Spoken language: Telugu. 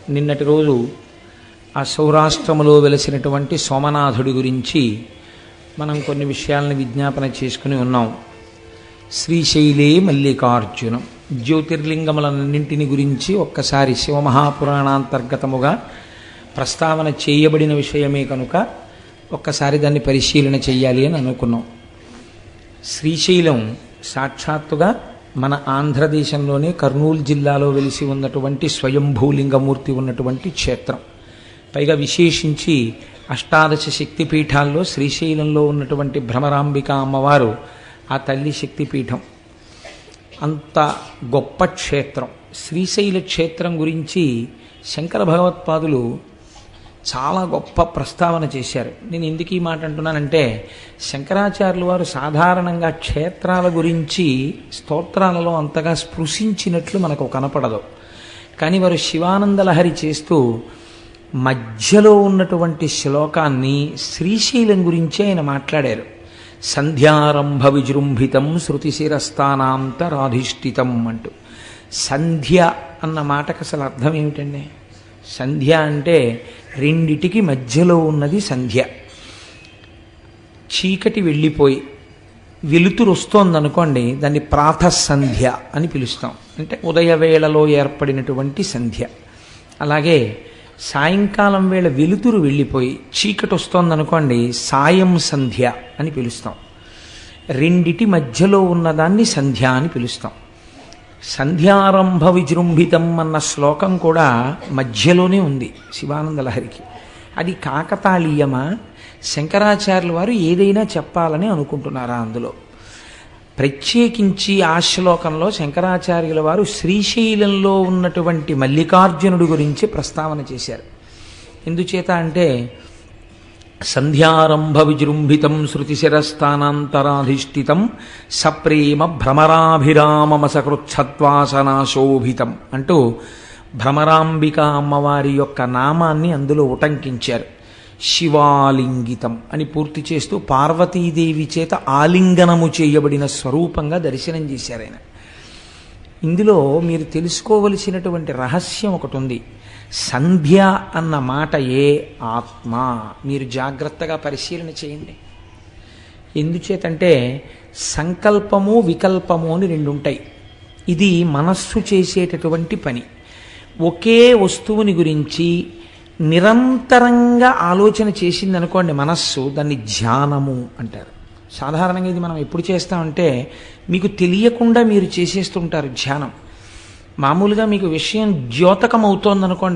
నిన్నటి రోజు ఆ సౌరాష్ట్రములో వెలసినటువంటి సోమనాథుడి గురించి మనం కొన్ని విషయాలను విజ్ఞాపన చేసుకుని ఉన్నాం. శ్రీశైలే మల్లికార్జునం జ్యోతిర్లింగములన్నింటిని గురించి ఒక్కసారి శివమహాపురాణాంతర్గతముగా ప్రస్తావన చేయబడిన విషయమే కనుక ఒక్కసారి దాన్ని పరిశీలన చెయ్యాలి అని అనుకున్నాం. శ్రీశైలం సాక్షాత్తుగా మన ఆంధ్రదేశంలోనే కర్నూలు జిల్లాలో వెలిసి ఉన్నటువంటి స్వయంభూలింగమూర్తి ఉన్నటువంటి క్షేత్రం. పైగా విశేషించి అష్టాదశ శక్తిపీఠాల్లో శ్రీశైలంలో ఉన్నటువంటి భ్రమరాంబిక అమ్మవారు ఆ తల్లి శక్తిపీఠం. అంత గొప్ప క్షేత్రం. శ్రీశైల క్షేత్రం గురించి శంకర భగవత్పాదులు చాలా గొప్ప ప్రస్తావన చేశారు. నేను ఎందుకు ఈ మాట అంటున్నానంటే, శంకరాచార్యులు వారు సాధారణంగా క్షేత్రాల గురించి స్తోత్రాలలో అంతగా స్పృశించినట్లు మనకు కనపడదు. కానీ వారు శివానందలహరి చేస్తూ మధ్యలో ఉన్నటువంటి శ్లోకాన్ని శ్రీశైలం గురించి ఆయన మాట్లాడారు. సంధ్యారంభ విజృంభితం శృతిశిరస్థానాంతరాధిష్ఠితం అంటూ. సంధ్య అన్న మాటకు అసలు అర్థం ఏమిటండి? సంధ్య అంటే రెండిటికి మధ్యలో ఉన్నది సంధ్య. చీకటి వెళ్ళిపోయి వెలుతురు వస్తోందనుకోండి, దాన్ని ప్రాతఃసంధ్య అని పిలుస్తాం. అంటే ఉదయవేళలో ఏర్పడినటువంటి సంధ్య. అలాగే సాయంకాలం వేళ వెలుతురు వెళ్ళిపోయి చీకటి వస్తోందనుకోండి, సాయం సంధ్య అని పిలుస్తాం. రెండిటి మధ్యలో ఉన్నదాన్ని సంధ్య అని పిలుస్తాం. సంధ్యారంభ విజృంభితం అన్న శ్లోకం కూడా మధ్యలోనే ఉంది శివానందలహరికి. అది కాకతాళీయమా? శంకరాచార్యుల వారు ఏదైనా చెప్పాలని అనుకుంటున్నారా అందులో? ప్రత్యేకించి ఆ శ్లోకంలో శంకరాచార్యుల వారు శ్రీశైలంలో ఉన్నటువంటి మల్లికార్జునుడి గురించి ప్రస్తావన చేశారు. ఎందుచేత అంటే, సంధ్యారంభ విజృంభితం శృతిశిరస్థానాంతరాధిష్ఠితం సప్రేమ భ్రమరాభిరామమసకృచ్ఛత్వాసనాశోభితం అంటూ భ్రమరాంబిక అమ్మవారి యొక్క నామాన్ని అందులో ఉటంకించారు. శివాలింగితం అని పూర్తి చేస్తూ పార్వతీదేవి చేత ఆలింగనము చేయబడిన స్వరూపంగా దర్శనం చేశారు ఆయన. ఇందులో మీరు తెలుసుకోవలసినటువంటి రహస్యం ఒకటి ఉంది. సంధ్య అన్న మాటయే ఆత్మ. మీరు జాగ్రత్తగా పరిశీలన చేయండి. ఎందుచేతంటే సంకల్పము వికల్పము అని రెండు ఉంటాయి. ఇది మనస్సు చేసేటటువంటి పని. ఒకే వస్తువుని గురించి నిరంతరంగా ఆలోచన చేసిందనుకోండి మనస్సు, దాన్ని ధ్యానము అంటారు. సాధారణంగా ఇది మనం ఎప్పుడు చేస్తామంటే, మీకు తెలియకుండా మీరు చేసేస్తుంటారు ధ్యానం. మామూలుగా మీకు విషయం ద్యోతకం అవుతోందనుకోండి,